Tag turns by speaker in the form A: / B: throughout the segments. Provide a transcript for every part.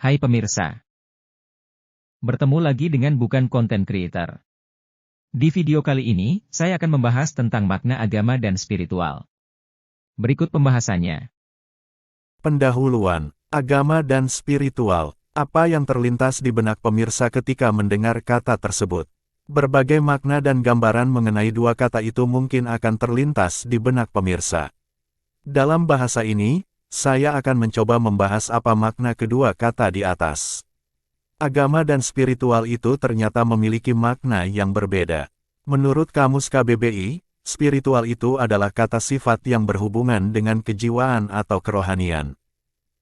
A: Hai pemirsa, bertemu lagi dengan Bukan Content Creator. Di video kali ini, saya akan membahas tentang makna agama dan spiritual. Berikut pembahasannya.
B: Pendahuluan, agama dan spiritual. Apa yang terlintas di benak pemirsa ketika mendengar kata tersebut? Berbagai makna dan gambaran mengenai dua kata itu mungkin akan terlintas di benak pemirsa. Dalam bahasa ini, saya akan mencoba membahas apa makna kedua kata di atas. Agama dan spiritual itu ternyata memiliki makna yang berbeda. Menurut Kamus KBBI, spiritual itu adalah kata sifat yang berhubungan dengan kejiwaan atau kerohanian.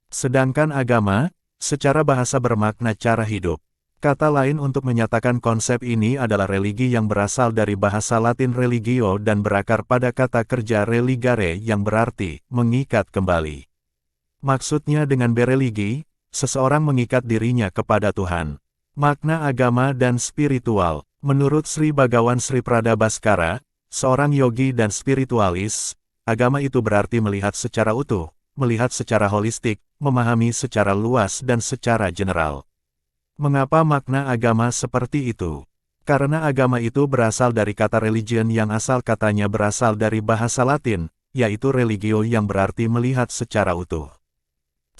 B: Sedangkan agama, secara bahasa bermakna cara hidup. Kata lain untuk menyatakan konsep ini adalah religi yang berasal dari bahasa Latin religio dan berakar pada kata kerja religare yang berarti mengikat kembali. Maksudnya dengan bereligi, seseorang mengikat dirinya kepada Tuhan. Makna agama dan spiritual. Menurut Sri Bhagawan Sri Prada Bhaskara, seorang yogi dan spiritualis, agama itu berarti melihat secara utuh, melihat secara holistik, memahami secara luas dan secara general. Mengapa makna agama seperti itu? Karena agama itu berasal dari kata religion yang asal katanya berasal dari bahasa Latin, yaitu religio yang berarti melihat secara utuh.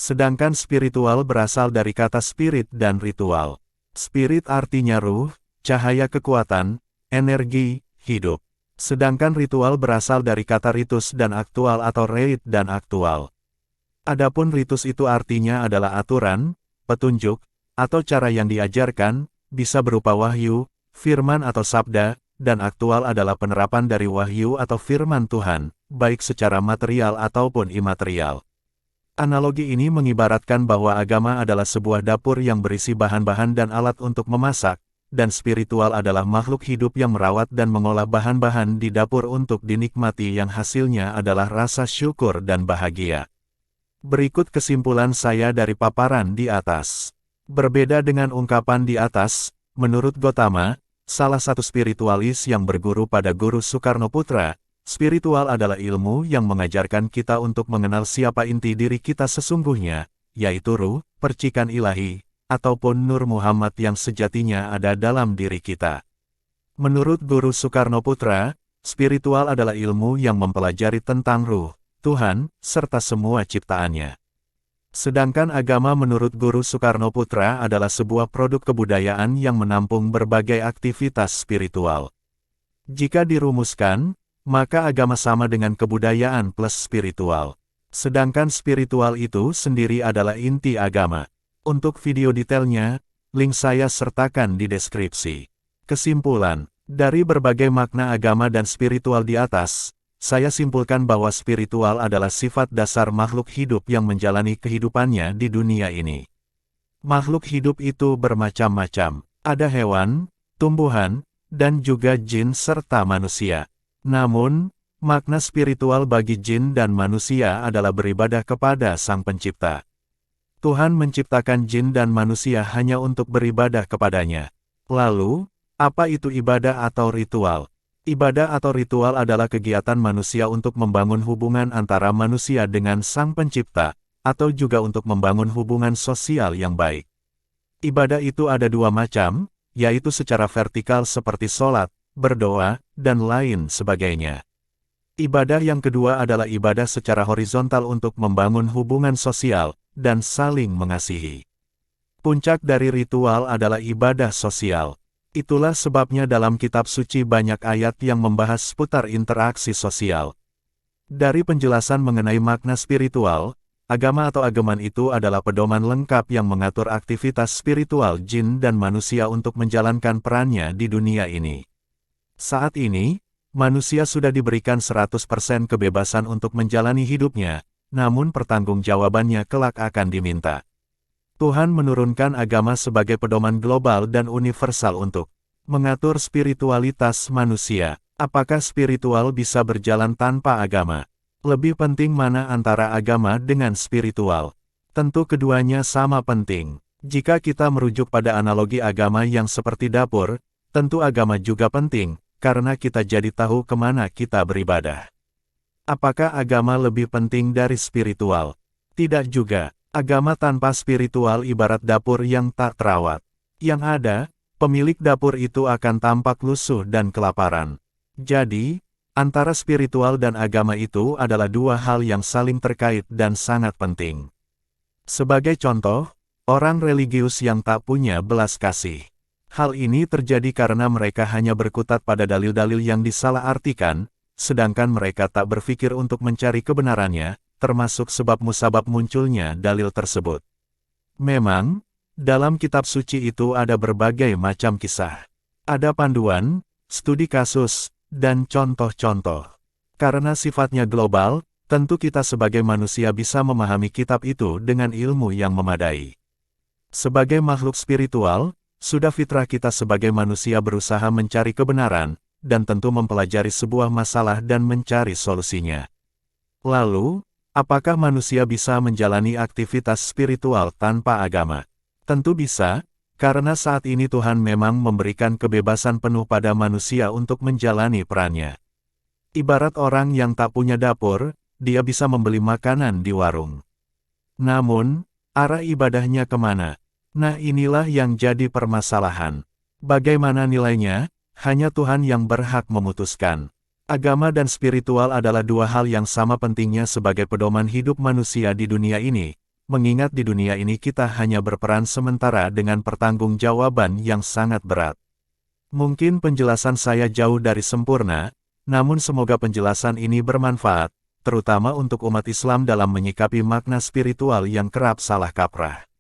B: Sedangkan spiritual berasal dari kata spirit dan ritual. Spirit artinya ruh, cahaya kekuatan, energi, hidup. Sedangkan ritual berasal dari kata ritus dan aktual atau reit dan aktual. Adapun ritus itu artinya adalah aturan, petunjuk, atau cara yang diajarkan, bisa berupa wahyu, firman atau sabda, dan aktual adalah penerapan dari wahyu atau firman Tuhan, baik secara material ataupun imaterial. Analogi ini mengibaratkan bahwa agama adalah sebuah dapur yang berisi bahan-bahan dan alat untuk memasak, dan spiritual adalah makhluk hidup yang merawat dan mengolah bahan-bahan di dapur untuk dinikmati yang hasilnya adalah rasa syukur dan bahagia. Berikut kesimpulan saya dari paparan di atas. Berbeda dengan ungkapan di atas, menurut Gotama, salah satu spiritualis yang berguru pada Guru Soekarnoputra, spiritual adalah ilmu yang mengajarkan kita untuk mengenal siapa inti diri kita sesungguhnya, yaitu ruh, percikan ilahi, ataupun Nur Muhammad yang sejatinya ada dalam diri kita. Menurut Guru Soekarnoputra, spiritual adalah ilmu yang mempelajari tentang ruh, Tuhan, serta semua ciptaannya. Sedangkan agama menurut Guru Soekarnoputra adalah sebuah produk kebudayaan yang menampung berbagai aktivitas spiritual. Jika dirumuskan, maka agama sama dengan kebudayaan plus spiritual. Sedangkan spiritual itu sendiri adalah inti agama. Untuk video detailnya, link saya sertakan di deskripsi. Kesimpulan, dari berbagai makna agama dan spiritual di atas, saya simpulkan bahwa spiritual adalah sifat dasar makhluk hidup yang menjalani kehidupannya di dunia ini. Makhluk hidup itu bermacam-macam. Ada hewan, tumbuhan, dan juga jin serta manusia. Namun, makna spiritual bagi jin dan manusia adalah beribadah kepada Sang Pencipta. Tuhan menciptakan jin dan manusia hanya untuk beribadah kepadanya. Lalu, apa itu ibadah atau ritual? Ibadah atau ritual adalah kegiatan manusia untuk membangun hubungan antara manusia dengan Sang Pencipta, atau juga untuk membangun hubungan sosial yang baik. Ibadah itu ada dua macam, yaitu secara vertikal seperti sholat, berdoa, dan lain sebagainya. Ibadah yang kedua adalah ibadah secara horizontal untuk membangun hubungan sosial, dan saling mengasihi. Puncak dari ritual adalah ibadah sosial. Itulah sebabnya dalam kitab suci banyak ayat yang membahas seputar interaksi sosial. Dari penjelasan mengenai makna spiritual, agama atau ageman itu adalah pedoman lengkap yang mengatur aktivitas spiritual jin dan manusia untuk menjalankan perannya di dunia ini. Saat ini, manusia sudah diberikan 100% kebebasan untuk menjalani hidupnya, namun pertanggungjawabannya kelak akan diminta. Tuhan menurunkan agama sebagai pedoman global dan universal untuk mengatur spiritualitas manusia. Apakah spiritual bisa berjalan tanpa agama? Lebih penting mana antara agama dengan spiritual? Tentu keduanya sama penting. Jika kita merujuk pada analogi agama yang seperti dapur, tentu agama juga penting, karena kita jadi tahu kemana kita beribadah. Apakah agama lebih penting dari spiritual? Tidak juga. Agama tanpa spiritual ibarat dapur yang tak terawat. Yang ada, pemilik dapur itu akan tampak lusuh dan kelaparan. Jadi, antara spiritual dan agama itu adalah dua hal yang saling terkait dan sangat penting. Sebagai contoh, orang religius yang tak punya belas kasih. Hal ini terjadi karena mereka hanya berkutat pada dalil-dalil yang disalahartikan, sedangkan mereka tak berpikir untuk mencari kebenarannya, termasuk sebab musabab munculnya dalil tersebut. Memang, dalam kitab suci itu ada berbagai macam kisah. Ada panduan, studi kasus, dan contoh-contoh. Karena sifatnya global, tentu kita sebagai manusia bisa memahami kitab itu dengan ilmu yang memadai. Sebagai makhluk spiritual, sudah fitrah kita sebagai manusia berusaha mencari kebenaran, dan tentu mempelajari sebuah masalah dan mencari solusinya. Lalu, apakah manusia bisa menjalani aktivitas spiritual tanpa agama? Tentu bisa, karena saat ini Tuhan memang memberikan kebebasan penuh pada manusia untuk menjalani perannya. Ibarat orang yang tak punya dapur, dia bisa membeli makanan di warung. Namun, arah ibadahnya kemana? Nah, inilah yang jadi permasalahan. Bagaimana nilainya? Hanya Tuhan yang berhak memutuskan. Agama dan spiritual adalah dua hal yang sama pentingnya sebagai pedoman hidup manusia di dunia ini, mengingat di dunia ini kita hanya berperan sementara dengan pertanggungjawaban yang sangat berat. Mungkin penjelasan saya jauh dari sempurna, namun semoga penjelasan ini bermanfaat, terutama untuk umat Islam dalam menyikapi makna spiritual yang kerap salah kaprah.